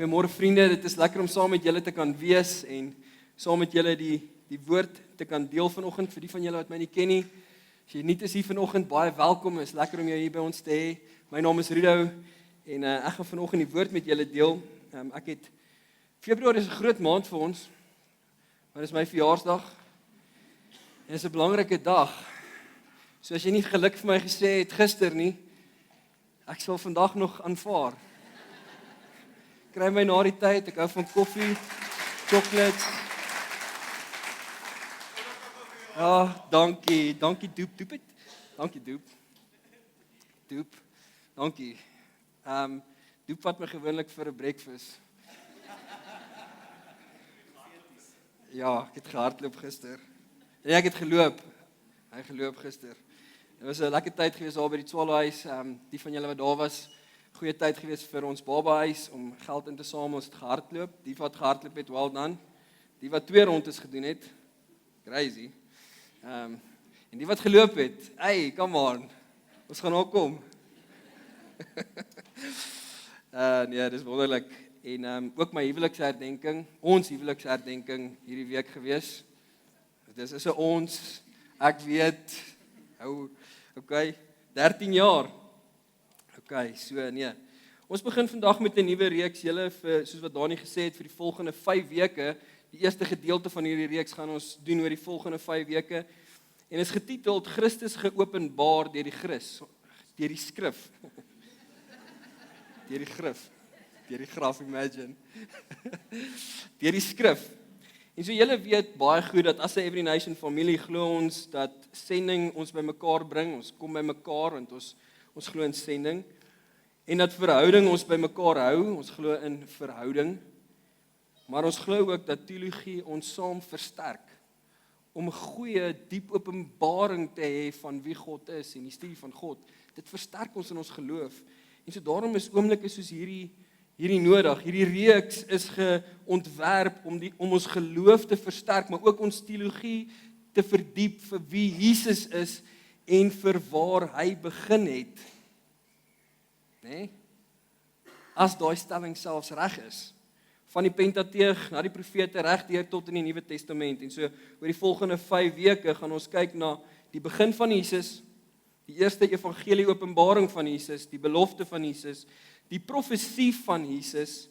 Goeiemôre vriende, dit is lekker om saam met julle te kan wees en saam met julle die woord te kan deel vanoggend. Vir die van julle wat my nie ken nie, as jy nuut is hier vanoggend, baie welkom. Is lekker om jou hier by ons te hê. My naam is Rudo en ek gaan vanoggend die woord met julle deel. Februarie is 'n groot maand vir ons, maar dit is my verjaarsdag en dit is 'n belangrike dag. So as jy nie geluk vir my gesê het gister nie, ek sal vandag nog aanvaar. Kry my na die tyd, ek hou van koffie, chocolates. Ja, dankie Doep het. Dankie Doep. Dankie. Doep vat my gewoonlik vir 'n breakfast. Ja, ek het gehardloop gister. Nee, ek het geloop. Hy geloop gister. Dit was 'n lekker tyd gewees daar by die Swallow-huis. Die van julle wat daar was, goeie tyd gewees vir ons babahuis om geld in te samel. Ons het gehardloop. Die wat gehardloop het, well done. Die wat 2 rondes gedoen het, crazy. En die wat geloop het, hey, come on. Ons gaan nou kom. Nee, dis wonderlik. En ook my huweliksherdenking, ons huweliksherdenking hierdie week gewees. Dis is 'n ons, ek weet, okay, 13 jaar. Okay, so nee. Ons begin vandag met 'n nuwe reeks, julle soos wat Dani gesê het vir die volgende 5 weke. Die eerste gedeelte van hierdie reeks gaan ons doen oor die volgende 5 weke. En is getiteld Christus geopenbaar deur die skrif. Deur die graf, imagine. Deur die skrif. En so julle weet baie goed dat as 'n Every Nation familie glo ons dat sending ons bymekaar bring. Ons kom bymekaar want ons glo in sending. En dat verhouding ons bymekaar hou. Ons glo in verhouding. Maar ons glo ook dat teologie ons saam versterk om 'n goeie, diep openbaring te hê van wie God is en die studie van God. Dit versterk ons in ons geloof. En so daarom is oomblikke soos hierdie nodig. Hierdie reeks is geontwerp om ons geloof te versterk, maar ook ons teologie te verdiep vir wie Jesus is en vir waar hy begin het. Nee? As daai stelling selfs reg is. Van die Pentateeg na die profete reg deur tot in die Nuwe Testament. En so oor die volgende 5 weke gaan ons kyk na die begin van Jesus, die eerste evangelie openbaring van Jesus, die belofte van Jesus, die profesie van Jesus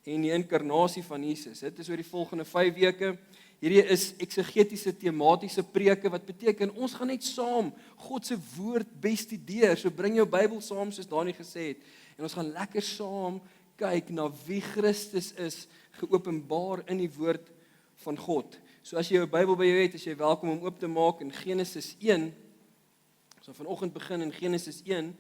en die inkarnasie van Jesus. Dit is oor die volgende 5 weke. Hierdie is eksegetiese tematiese preke wat beteken ons gaan net saam God se woord bestudeer. So bring jou Bybel saam soos Dani gesê het en ons gaan lekker saam kyk na wie Christus is geopenbaar in die woord van God. So as jy jou Bybel by jou het, is jy welkom om oop te maak in Genesis 1. Ons gaan vanoggend begin in Genesis 1.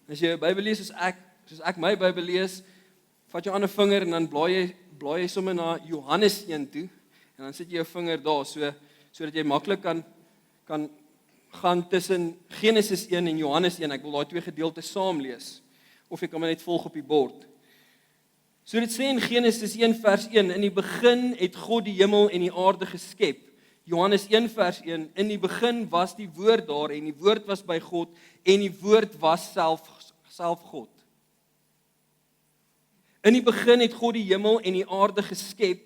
As jy jou Bybel lees soos ek my Bybel lees, vat jou ander vinger en dan blaai jy sommer na Johannes 1 toe en dan sit jy jou vinger daar sodat jy maklik kan gaan tussen Genesis 1 en Johannes 1. Ek wil daai 2 gedeeltes saam lees of jy kan maar net volg op die bord. So dit sê in Genesis 1 vers 1, in die begin het God die hemel en die aarde geskep. Johannes 1 vers 1, in die begin was die woord daar en die woord was by God en die woord was self God. In die begin het God die hemel en die aarde geskep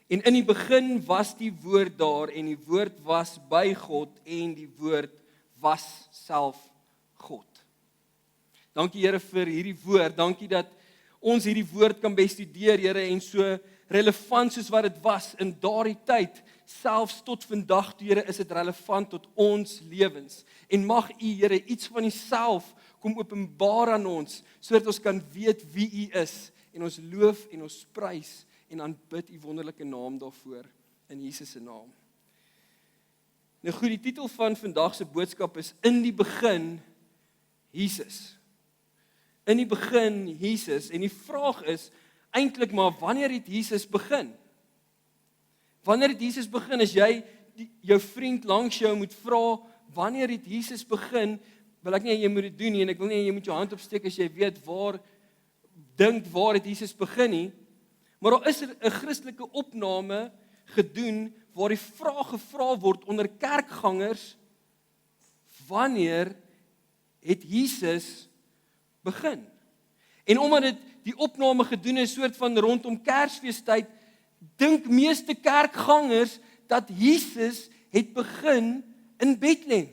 en in die begin was die woord daar en die woord was by God en die woord was self God. Dankie Here vir hierdie woord, dankie dat ons hierdie woord kan bestudeer, Here, en so relevant soos wat dit was in daardie tyd, selfs tot vandag, Here, is dit relevant tot ons lewens. En mag U, Here, iets van Uself kom openbaar aan ons, sodat ons kan weet wie U is, en ons loof en ons prys en aanbid U wonderlike naam daarvoor, in Jesus se naam. Nou goed, die titel van vandag se boodskap is In die begin, Jesus. In die begin, Jesus, en die vraag is, eintlik maar, wanneer het Jesus begin? Wanneer het Jesus begin? As jy jou vriend langs jou moet vra, wanneer het Jesus begin, wil ek nie jy moet dit doen nie, en ek wil nie jy moet jou hand opsteek as jy weet waar het Jesus begin nie, maar daar is 'n Christelike opname gedoen waar die vraag gevra word onder kerkgangers, wanneer het Jesus begin. En omdat dit die opname gedoen is soort van rondom Kersfeestyd, dink meeste kerkgangers dat Jesus het begin in Bethlehem.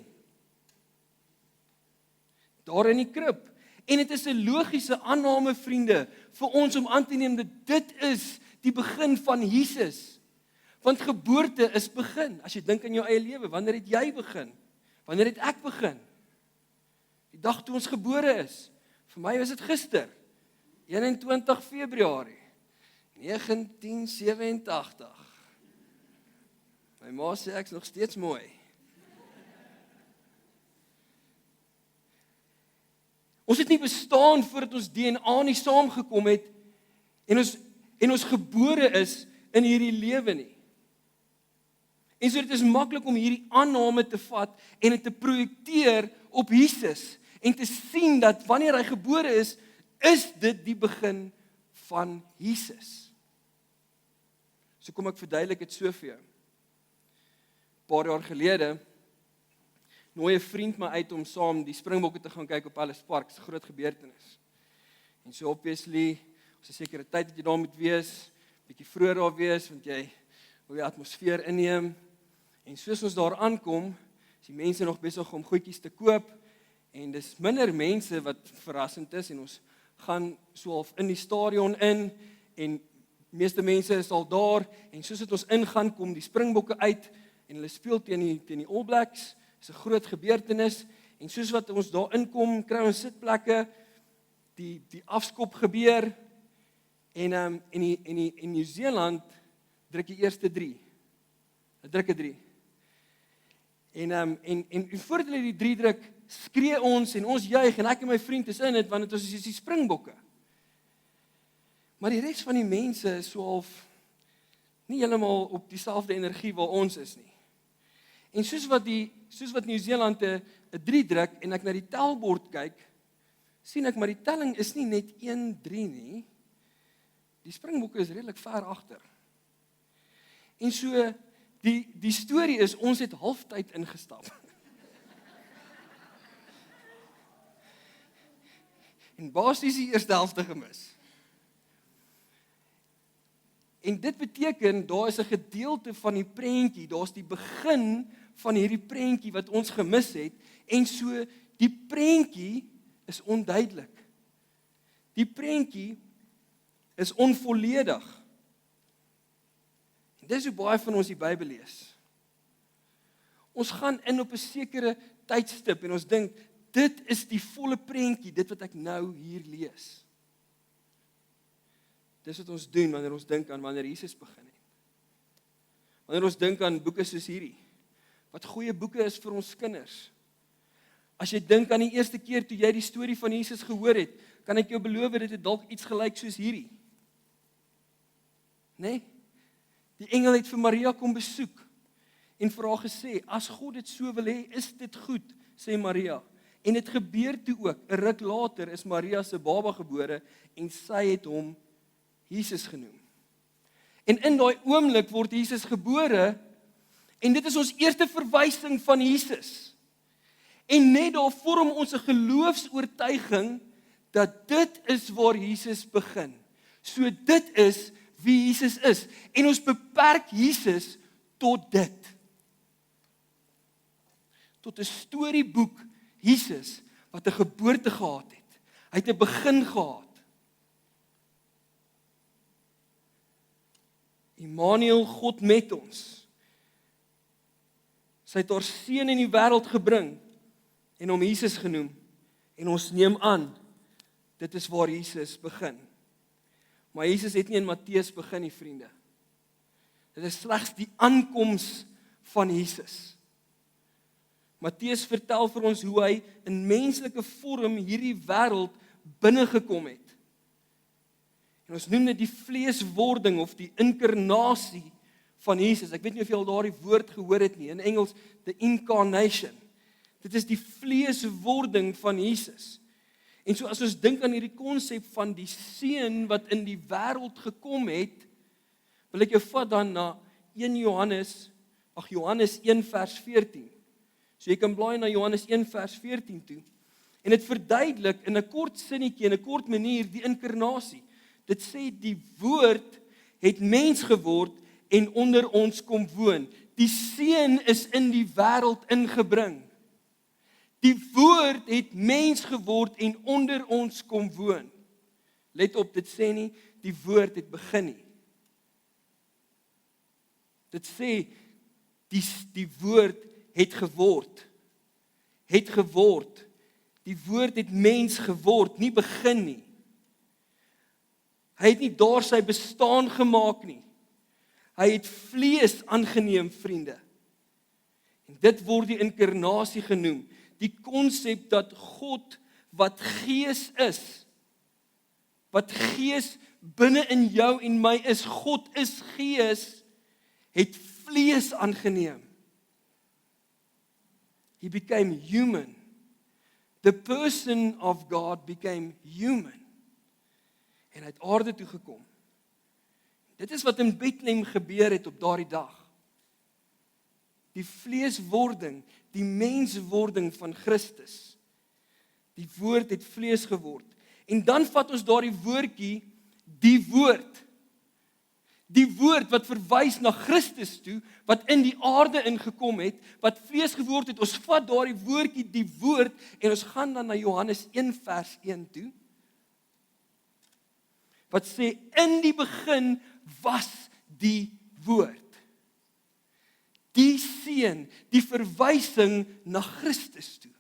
Daar in die krib. En dit is 'n logiese aanname, vriende, vir ons om aan te neem dat dit is die begin van Jesus. Want geboorte is begin. As jy dink aan jou eie lewe, wanneer het jy begin? Wanneer het ek begin? Die dag toe ons gebore is. Vir my was dit gister, 21 Februarie 1987. My ma sê ek's nog steeds mooi. Ons het nie bestaan voordat ons DNA nie saamgekom het en ons gebore is in hierdie lewe nie. En so dit is maklik om hierdie aanname te vat en dit te projekteer op Jesus en te sien dat wanneer hy gebore is dit die begin van Jesus. So kom ek verduidelik dit so vir jou. 'n Paar jaar gelede nooi 'n vriend my uit om saam die Springbokke te gaan kyk op Ellis Park. Dit is 'n groot gebeurtenis. En so obviously, ons 'n sekere tyd dat jy daar moet wees, bietjie vroeër daar wees want jy wil die atmosfeer inneem. En soos ons daar aankom, is die mense nog besig om goedjies te koop en dis minder mense wat verrassend is en ons gaan so half in die stadion in en meeste mense is al daar en soos dit ons ingaan kom die Springbokke uit en hulle speel teen die All Blacks. Dit is 'n groot gebeurtenis en soos wat ons daar inkom, kry ons sitplekke, die afskop gebeur en in Nieu-Seeland druk die eerste 3. Hulle druk 'n 3. En voordat hulle die 3 druk, skree ons en ons juig en ek en my vriend is in dit want dit is die Springbokke. Maar die res van die mense is so half nie heeltemal op dieselfde energie waar ons is nie. En soos wat Nieu-Seeland 'n 3 druk en ek na die telbord kyk, sien ek maar die telling is nie net 1-3 nie. Die Springbokke is redelik ver agter. En so die storie is ons het halftyd ingestap. En basies die eerste helfte gemis. En dit beteken daar is 'n gedeelte van die prentjie, daar's die begin van hierdie prentjie wat ons gemis het en so die prentjie is onduidelik. Die prentjie is onvolledig. En dis hoe baie van ons die Bybel lees. Ons gaan in op 'n sekere tydstip en ons dink dit is die volle prentjie, dit wat ek nou hier lees. Dis wat ons doen wanneer ons dink aan wanneer Jesus begin het. Wanneer ons dink aan boeke soos hierdie, wat goeie boeke is vir ons kinders. As jy dink aan die eerste keer toe jy die storie van Jesus gehoor het, kan ek jou beloof dit het dalk iets gelyk soos hierdie. Nee? Die engel het vir Maria kom besoek en vir haar gesê, as God dit so wil hê, is dit goed, sê Maria. En dit gebeur toe ook. 'n Ruk later is Maria se baba gebore en sy het hom Jesus genoem. En in daai oomblik word Jesus gebore en dit is ons eerste verwysing van Jesus. En net daar vorm ons 'n geloofsoortuiging dat dit is waar Jesus begin. So dit is wie Jesus is en ons beperk Jesus tot dit. Tot 'n storieboek Jesus wat 'n geboorte gehad het. Hy het 'n begin gehad. Immanuel, God met ons. Sy het haar seun in die wêreld gebring en hom Jesus genoem. En ons neem aan, dit is waar Jesus begin. Maar Jesus het nie in Matteus begin nie, vriende. Dit is slegs die aankoms van Jesus. Matteus vertel vir ons hoe hy in menslike vorm hierdie wêreld binnegekom het. En ons noem dit die vleeswording of die inkarnasie van Jesus. Ek weet nie of jy al daardie woord gehoor het nie. In Engels, the incarnation. Dit is die vleeswording van Jesus. En so as ons dink aan hierdie konsep van die seun wat in die wêreld gekom het, wil ek jou vat dan na Johannes 1 vers 14. So jy kan blaai na Johannes 1 vers 14 toe. En dit verduidelik in 'n kort sinnetjie, in 'n kort manier, die inkarnasie. Dit sê die woord het mens geword en onder ons kom woon. Die Seun is in die wêreld ingebring. Die woord het mens geword en onder ons kom woon. Let op, dit sê nie die woord het begin nie. Dit sê die woord het geword. Het geword. Die woord het mens geword, nie begin nie. Hy het nie daar sy bestaan gemaak nie. Hy het vlees aangeneem, vriende. En dit word die inkarnasie genoem. Die konsep dat God wat gees is, wat gees binne in jou en my is, God is gees, het vlees aangeneem. He became human. The person of God became human. En hy het aarde toe gekom. Dit is wat in Bethlehem gebeur het op daardie dag. Die vleeswording, die menswording van Christus. Die woord het vlees geword. En dan vat ons daardie woordjie, die woord. Die woord wat verwys na Christus toe, wat in die aarde ingekom het, wat vlees geword het. Ons vat daardie woordjie, die woord, en ons gaan dan na Johannes 1 vers 1 toe. Wat sê, in die begin was die woord. Die Seun, die verwysing na Christus toe.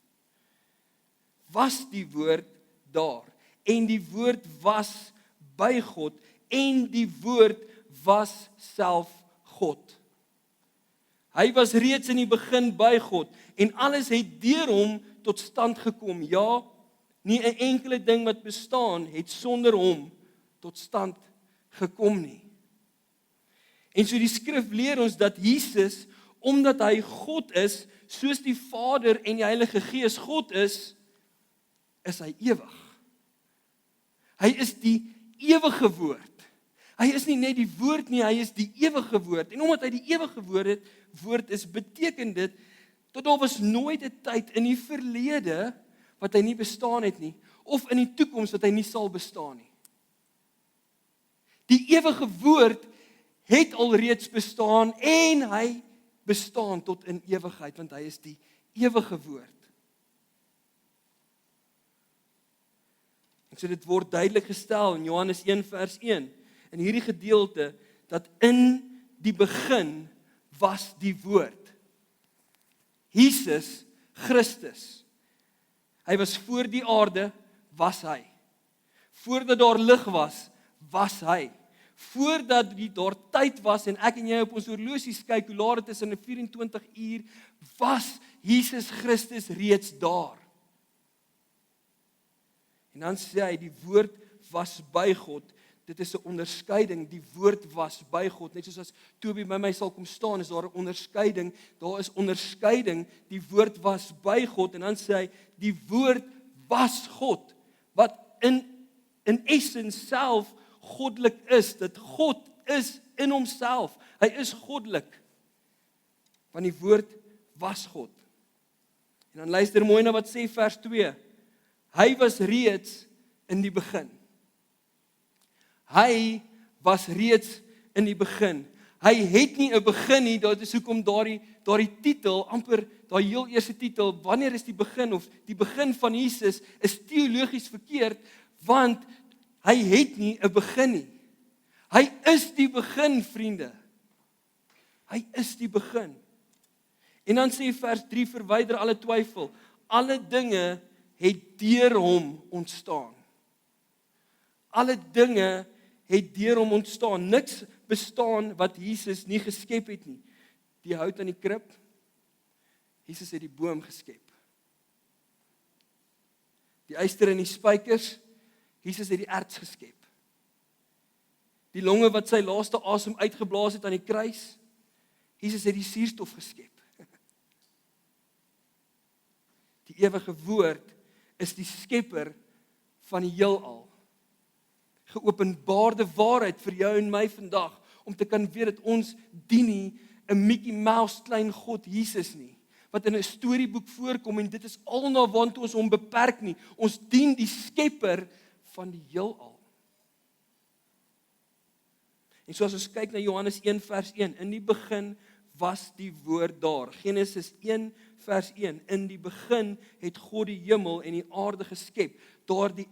Was die woord daar. En die woord was by God. En die woord was self God. Hy was reeds in die begin by God. En alles het deur hom tot stand gekom. Ja, nie 'n enkele ding wat bestaan het sonder hom tot stand gekom nie. En so die skrif leer ons dat Jesus, omdat hy God is, soos die Vader en die Heilige Gees God is hy ewig. Hy is die ewige woord. Hy is nie net die woord nie, hy is die ewige woord. En omdat hy die ewige woord is, beteken dit, dat daar was nooit 'n tyd in die verlede, wat hy nie bestaan het nie, of in die toekoms wat hy nie sal bestaan nie. Die ewige woord het alreeds bestaan en hy bestaan tot in ewigheid, want hy is die ewige woord. En so dit word duidelik gestel in Johannes 1 vers 1, in hierdie gedeelte, dat in die begin was die woord. Jesus Christus. Hy was voor die aarde, was hy. Voordat daar lig was hy. Voordat daar tyd was en ek en jy op ons horlosies kyk hoe laat dit is in 'n 24 uur, was Jesus Christus reeds daar. En dan sê hy, die woord was by God. Dit is 'n onderskeiding, die woord was by God. Net soos as Toby by my sal kom staan, is daar 'n onderskeiding. Daar is onderskeiding, die woord was by God. En dan sê hy, die woord was God. Wat in essens self goddelik is, dat God is in homself. Hy is goddelik. Want die woord was God. En dan luister mooi na wat sê vers 2. Hy was reeds in die begin. Hy was reeds in die begin. Hy het nie 'n begin nie, dit is hoekom daardie titel, amper daai heel eerste titel, wanneer is die begin of die begin van Jesus, is teologies verkeerd, want hy het nie 'n begin nie. Hy is die begin, vriende. Hy is die begin. En dan sê vers 3, verwyder alle twyfel. Alle dinge het deur hom ontstaan. Alle dinge het deur hom ontstaan. Niks bestaan wat Jesus nie geskep het nie. Die hout aan die krib, Jesus het die boom geskep. Die yster en die spykers, Jesus het die erts geskep. Die longe wat sy laaste asem uitgeblaas het aan die kruis, Jesus het die suurstof geskep. Die ewige woord is die skepper van die heelal. Geopenbaarde waarheid vir jou en my vandag, om te kan weet dat ons dien nie 'n Mickey Mouse klein God Jesus nie, wat in 'n storieboek voorkom en dit is al na waantoe ons hom beperk nie. Ons dien die skepper van die heelal. En soos ons kyk na Johannes 1 vers 1, in die begin was die woord daar. Genesis 1 vers 1, in die begin het God die hemel en die aarde geskep.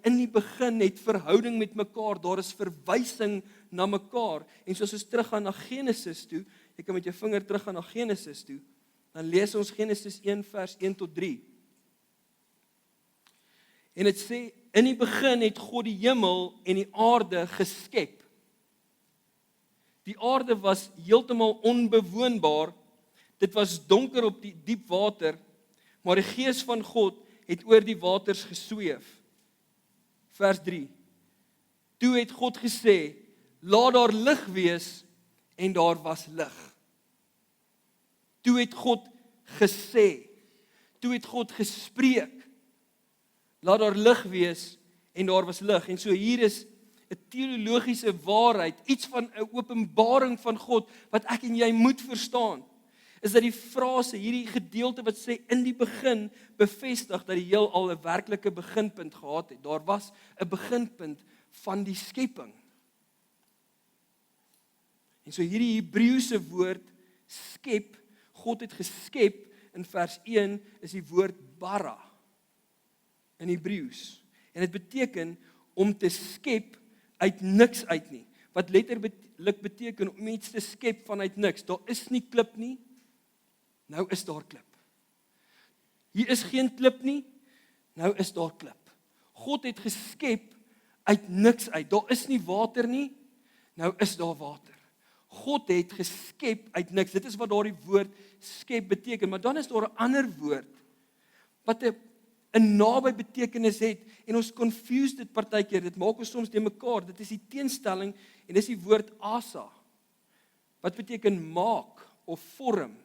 In die begin het verhouding met mekaar, daar is verwysing na mekaar. En soos ons teruggaan na Genesis toe, jy kan met jou vinger teruggaan na Genesis toe, dan lees ons Genesis 1 vers 1 tot 3. En dit sê, in die begin het God die hemel en die aarde geskep. Die aarde was heeltemal onbewoonbaar, dit was donker op die diep water, maar die gees van God het oor die waters gesweef. Vers 3. Toe het God gesê, laat daar lig wees, en daar was lig. Toe het God gesê, toe het God gespreek, laat daar lig wees, en daar was lig. En so hier is 'n teologiese waarheid, iets van 'n openbaring van God, wat ek en jy moet verstaan, is dat die frase, hierdie gedeelte wat sê, in die begin, bevestig dat die heelal 'n werklike beginpunt gehad het. Daar was 'n beginpunt van die skepping. En so hierdie Hebreëse woord, skep, God het geskep, in vers 1, is die woord bara, in Hebreëus. En dit beteken, om te skep, uit niks uit nie. Wat letterlik beteken, om iets te skep vanuit niks. Daar is nie klip nie, nou is daar klip. Hier is geen klip nie, nou is daar klip. God het geskep uit niks uit. Daar is nie water nie, nou is daar water. God het geskep uit niks. Dit is wat daardie woord skep beteken. Maar dan is daar 'n ander woord, wat 'n naby betekenis het, en ons confuse dit partykeer, dit maak ons soms de mekaar, dit is die teenstelling, en dis die woord asa, wat beteken maak, of vorm.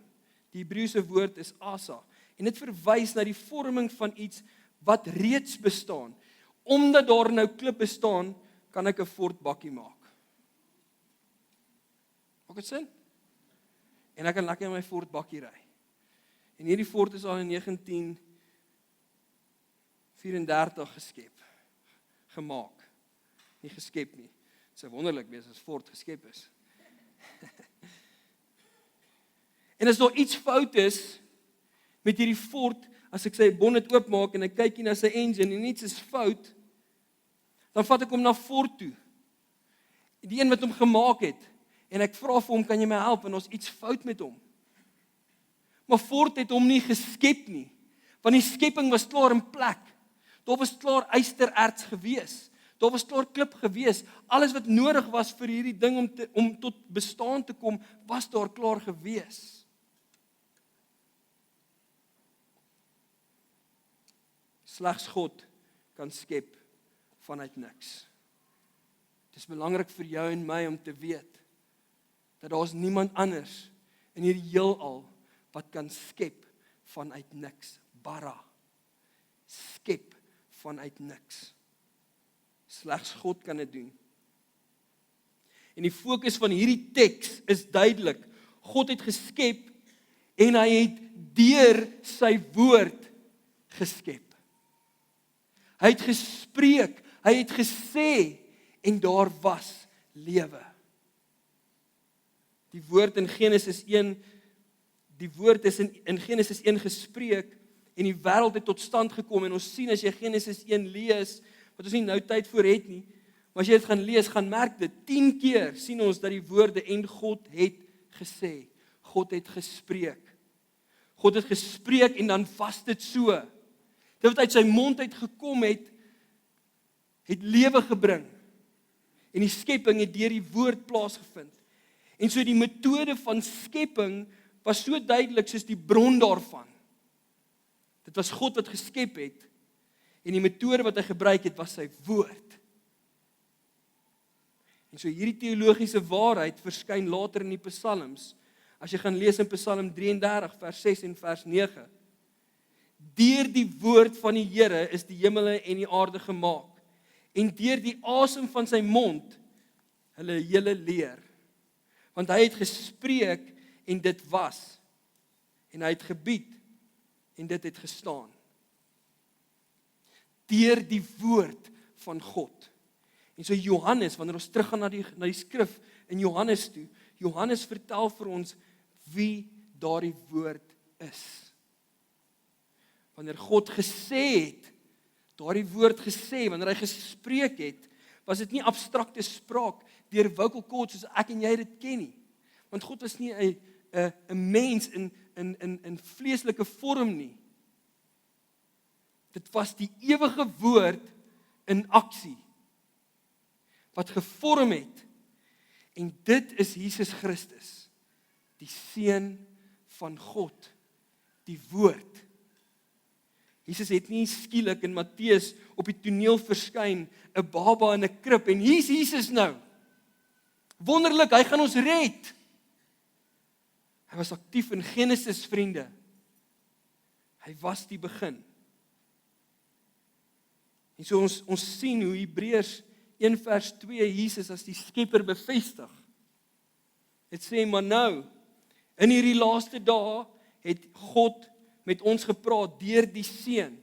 Die Hebreëse woord is asa, en dit verwys na die vorming van iets, wat reeds bestaan. Omdat daar nou klip bestaan, kan ek 'n fortbakkie maak. Maak dit sin? En ek kan lekker in my fortbakkie ry. En hierdie fort is al in 1934 geskep, gemaak, nie geskep nie. Dit sou wonderlik wees as fort geskep is. En as daar iets fout is met hierdie fort, as ek sy bonnet oopmaak en ek kyk hier na sy engine en iets is fout, dan vat ek hom na fort toe. Die een wat hom gemaak het, en ek vra vir hom, kan jy my help, en ons iets fout met hom. Maar Ford het hom nie geskep nie, want die skepping was klaar in plek. Daar was klaar ystererts gewees. Daar was klaar klip gewees. Alles wat nodig was vir hierdie ding om tot bestaan te kom, was daar klaar gewees. Slegs God kan skep vanuit niks. Dit is belangrik vir jou en my om te weet, dat daar is niemand anders in hierdie heelal wat kan skep vanuit niks. Bara. Skep vanuit niks. Slegs God kan dit doen. En die fokus van hierdie teks is duidelik. God het geskep en hy het deur sy woord geskep. Hy het gespreek, hy het gesê en daar was lewe. Die woord in Genesis 1, die woord is in Genesis 1 gespreek en die wêreld het tot stand gekom, en ons sien as jy Genesis 1 lees, wat ons nie nou tyd voor het nie, maar as jy dit gaan lees, gaan merk dit, 10 keer sien ons dat die woorde en God het gesê, God het gespreek. God het gespreek en dan was dit so. Dit wat uit sy mond uit gekom het lewe gebring. En die skepping het deur die woord plaasgevind. En so die metode van skepping was so duidelik soos die bron daarvan. Dit was God wat geskep het, en die metode wat hy gebruik het, was sy woord. En so hierdie teologiese waarheid verskyn later in die Psalms, as jy gaan lees in Psalm 33, vers 6 en vers 9. Deur die woord van die Here is die hemele en die aarde gemaak, en deur die asem van sy mond, hulle hele leer. Want hy het gespreek, en dit was, en hy het gebied, en dit het gestaan. Deur die woord van God. En so Johannes, wanneer ons teruggaan na die skrif in Johannes toe, Johannes vertel vir ons wie daardie woord is. Wanneer God gesê het, daardie woord gesê, wanneer hy gespreek het, was dit nie abstrakte spraak deur vocal cords soos ek en jy dit ken nie. Want God was nie 'n mens in vleeslike vorm nie. Dit was die ewige woord in aksie wat gevorm het. En dit is Jesus Christus, die Seun van God, die woord. Jesus het nie skielik in Matteus op die toneel verskyn, 'n baba in 'n krib, en hier's Jesus nou. Wonderlik, hy gaan ons red. Hy was aktief in Genesis, vriende. Hy was die begin. En so ons sien hoe Hebreërs 1 vers 2 Jesus as die skepper bevestig. Dit sê, maar nou, in hierdie laaste dae het God met ons gepraat deur die Seun.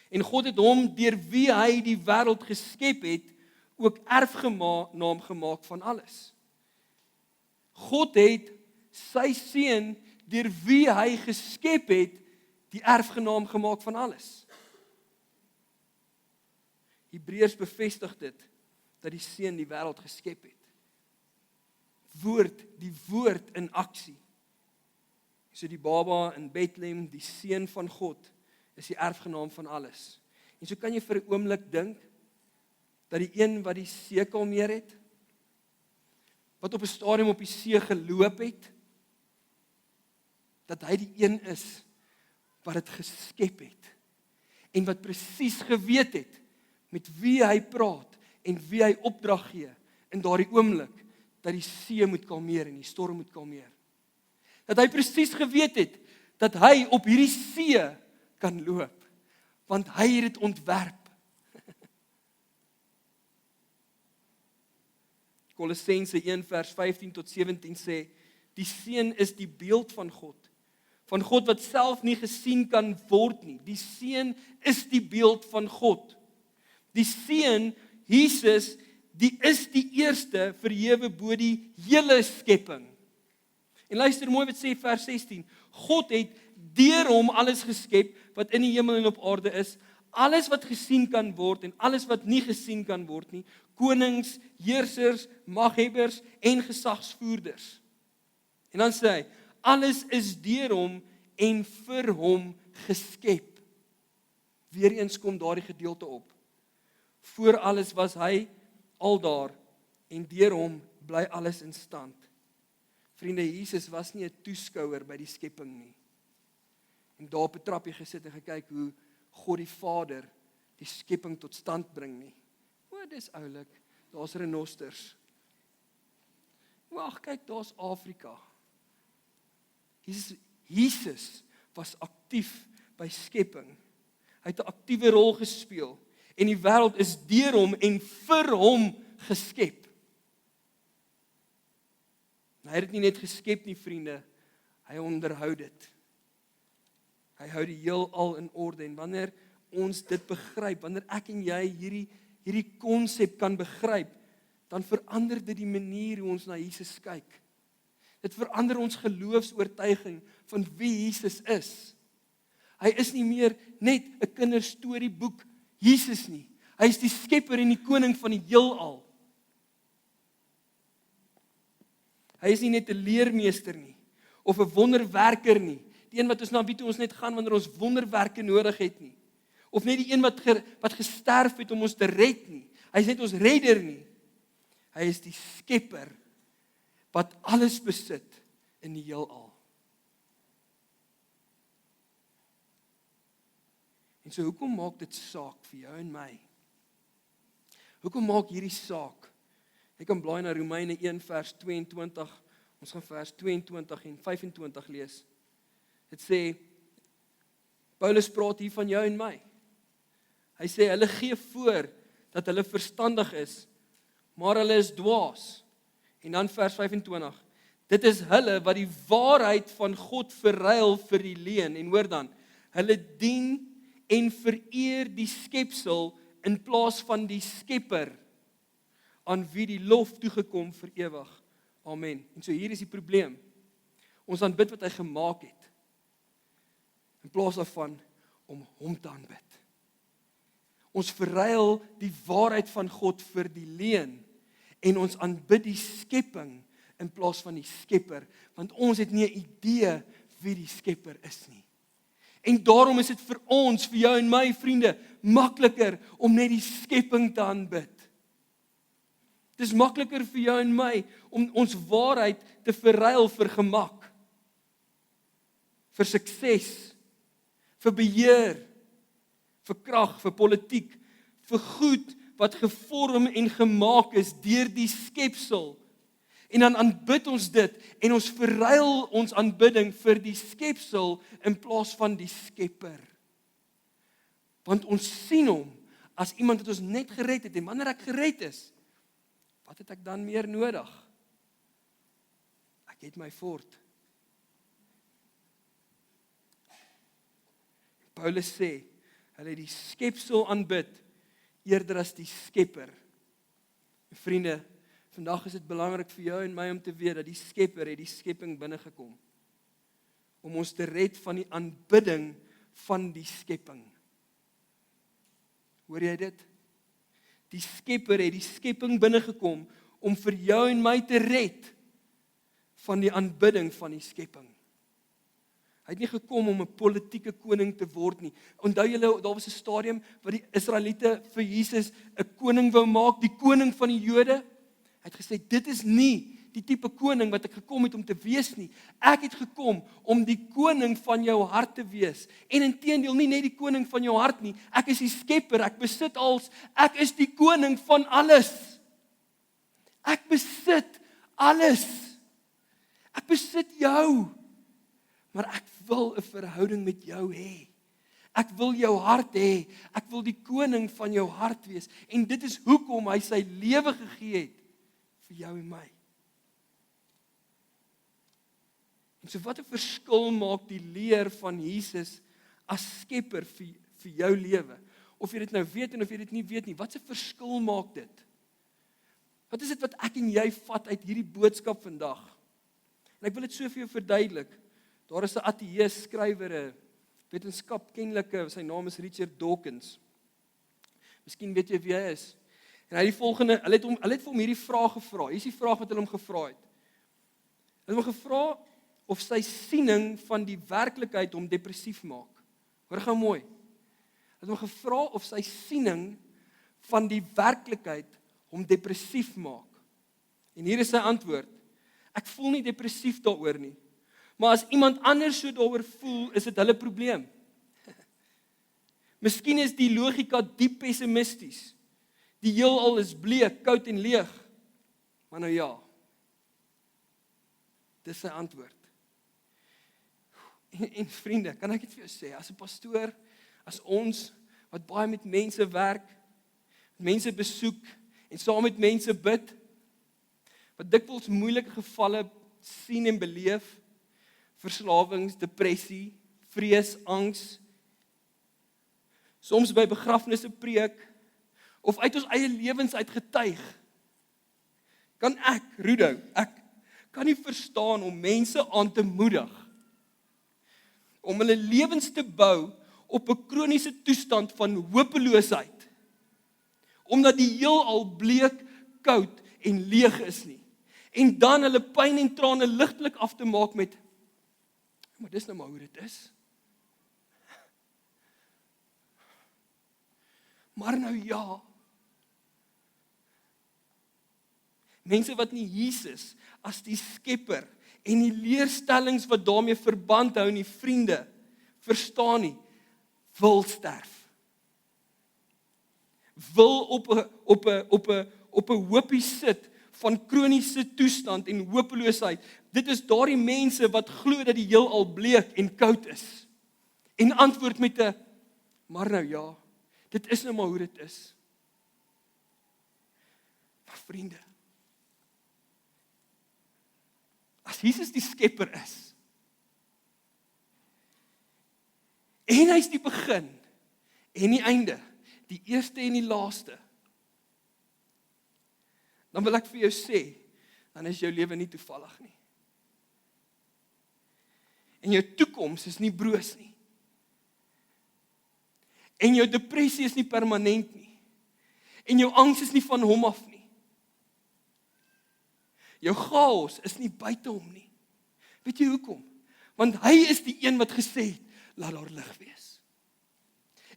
En God het hom deur wie hy die wêreld geskep het, ook erfgenaam gemaak van alles. God het sy Seun deur wie hy geskep het, die erfgenaam gemaak van alles. Hebreërs bevestig dit, dat die Seun die wêreld geskep het. Die woord in aksie. So die baba in Bethlehem, die Seun van God, is die erfgenaam van alles. En so kan jy vir 'n oomblik dink, dat die een wat die see kalmeer het, wat op 'n stadium op die see geloop het, dat hy die een is, wat dit geskep het, en wat presies geweet het, met wie hy praat, en wie hy opdrag gee, in daardie oomblik, dat die see moet kalmeer, en die storm moet kalmeer. Dat hy presies geweet het, dat hy op hierdie see kan loop, want hy het dit ontwerp. Kolossense 1 vers 15 tot 17 sê, die Seun is die beeld van God wat self nie gesien kan word nie. Die Seun is die beeld van God. Die Seun, Jesus, die is die eerste verhewe bo die hele skepping. En luister mooi wat sê vers 16, God het deur hom alles geskep wat in die hemel en op aarde is, alles wat gesien kan word en alles wat nie gesien kan word nie, konings, heersers, maghebbers en gesagsvoerders. En dan sê hy, alles is deur hom en vir hom geskep. Weereens kom daardie gedeelte op. Voor alles was hy aldaar en deur hom bly alles in stand. Vriende, Jesus was nie 'n toeskouer by die skepping nie. En daar op 'n trappie gesit en gekyk hoe God die Vader die skepping tot stand bring nie. O, dis oulik, daar's renosters. Wag, kyk, daar's Afrika. Jesus was aktief by skepping. Hy het 'n aktiewe rol gespeel en die wêreld is deur hom en vir hom geskep. Hy het dit nie net geskep nie, vriende, hy onderhou dit. Hy hou die heelal in orde en wanneer ons dit begryp, wanneer ek en jy hierdie konsep kan begryp, dan verander dit die manier hoe ons na Jesus kyk. Dit verander ons geloofsoortuiging van wie Jesus is. Hy is nie meer net 'n kinderstorieboek Jesus nie. Hy is die skepper en die koning van die heelal. Hy is nie net 'n leermeester nie, of 'n wonderwerker nie, die een wat ons na wie toe ons net gaan wanneer ons wonderwerke nodig het nie, of net die een wat gesterf het om ons te red nie. Hy is net ons redder nie. Hy is die skepper wat alles besit in die heelal. En so hoekom maak dit saak vir jou en my? Hoekom maak hierdie saak? Ek kan blaai na Romeine 1 vers 22. Ons gaan vers 22 en 25 lees. Dit sê, Paulus praat hier van jou en my. Hy sê, hulle gee voor dat hulle verstandig is, maar hulle is dwaas. En dan vers 25. Dit is hulle wat die waarheid van God verruil vir die leuen. En hoor dan, hulle dien en vereer die skepsel in plaas van die Skepper, aan wie die lof toegekom vir ewig. Amen. En so hier is die probleem. Ons aanbid wat hy gemaak het, in plaas daarvan om hom te aanbid. Ons verruil die waarheid van God vir die leuen, en ons aanbid die skepping in plaas van die Skepper, want ons het nie 'n idee wie die Skepper is nie. En daarom is dit vir ons, vir jou en my vriende, makliker om net die skepping te aanbid. Dit is makliker vir jou en my om ons waarheid te verruil vir gemak, vir sukses, vir beheer, vir krag, vir politiek, vir goed wat gevorm en gemaak is deur die skepsel. En dan aanbid ons dit en ons verruil ons aanbidding vir die skepsel in plaas van die Skepper. Want ons sien hom as iemand wat ons net gered het, en wanneer ek gered is, wat het ek dan meer nodig? Ek het my fort. Paulus sê, hulle het die skepsel aanbid eerder as die Skepper. En vriende, vandag is dit belangrik vir jou en my om te weet dat die Skepper het die skepping binnegekom om ons te red van die aanbidding van die skepping. Hoor jy dit? Die Skepper het die skepping binnegekom om vir jou en my te red van die aanbidding van die skepping. Hy het nie gekom om 'n politieke koning te word nie. Onthou julle, daar was 'n stadium waar die Israeliete vir Jesus 'n koning wou maak, die koning van die Jode. Hy het gesê, dit is nie die tipe koning wat ek gekom het om te wees nie. Ek het gekom om die koning van jou hart te wees. En inteendeel, nie net die koning van jou hart nie. Ek is die Skepper, ek besit alles. Ek is die koning van alles. Ek besit alles. Ek besit jou. Maar ek wil 'n verhouding met jou hê. Ek wil jou hart hê. Ek wil die koning van jou hart wees. En dit is hoekom hy sy lewe gegee het vir jou en my. En so wat 'n verskil maak die leer van Jesus as Skepper vir jou lewe? Of jy dit nou weet en of jy dit nie weet nie, wat 'n verskil maak dit? Wat is dit wat ek en jy vat uit hierdie boodskap vandag? En ek wil dit so vir jou verduidelik. Daar is 'n ateïs skrywer, 'n wetenskapkenlike, sy naam is Richard Dawkins. Miskien weet jy wie hy is. En hy het die volgende, hulle het vir hom hierdie vraag gevra. Hier is die vraag wat hulle hom gevra het. Hulle het hom gevra of sy siening van die werklikheid hom depressief maak. Hoor gou mooi. Hulle het hom gevra of sy siening van die werklikheid hom depressief maak. En hier is sy antwoord. Ek voel nie depressief daaroor nie. Maar as iemand anders so daaroor voel, is dit hulle probleem. Miskien is die logika diep pessimisties. Die heelal is bleek, koud en leeg. Maar nou ja. Dis sy antwoord. En vriende, kan ek dit vir jou sê, as 'n pastoor, as ons wat baie met mense werk, mense besoek en saam met mense bid, wat dikwels moeilike gevalle sien en beleef, verslawings, depressie, vrees, angs, soms by begrafnisse preek, of uit ons eie lewens uit getuig, kan ek, Rudo, ek kan nie verstaan om mense aan te moedig, om hulle lewens te bou op 'n kroniese toestand van hopeloosheid, omdat die heelal bleek, koud en leeg is nie, en dan hulle pyn en trane ligtelik af te maak met, maar dis nou maar hoe dit is. Maar nou ja, mense wat nie Jesus as die Skepper en die leerstellings wat daarmee verband hou, nie vriende, verstaan nie, wil sterf. Wil op 'n hoopie sit van kroniese toestand en hopeloosheid. Dit is daardie mense wat glo dat die heelal bleek en koud is. En antwoord met 'n, maar nou ja, dit is nou maar hoe dit is. Maar vriende, As Jesus die skepper is, en hy is die begin, en die einde, die eerste en die laaste, dan wil ek vir jou sê, dan is jou lewe nie toevallig nie. En jou toekoms is nie broos nie. En jou depressie is nie permanent nie. En jou angs is nie van hom af nie. Jou chaos is nie buite hom nie. Weet jy hoekom? Want hy is die een wat gesê het, laat daar lig wees.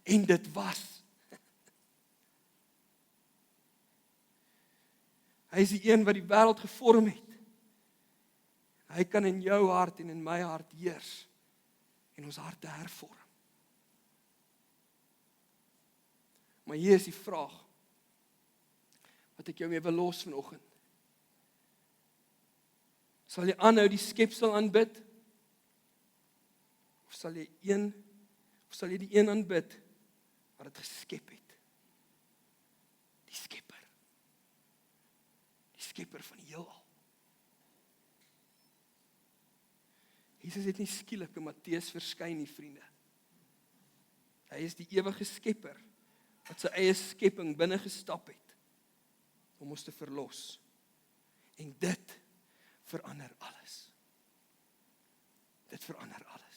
En dit was. Hy is die een wat die wêreld gevorm het. Hy kan in jou hart en in my hart heers en ons harte hervorm. Maar hier is die vraag wat ek jou mee wil los vanoggend. Sal jy aanhou die skepsel aanbid? Of sal jy die een aanbid wat dit geskep het? Die skepper. Die skepper van die heelal. Jesus het nie skielik in Matteus verskyn nie, vriende. Hy is die ewige skepper wat sy eie skepping binne gestap het om ons te verlos. En dit verander alles. Dit verander alles.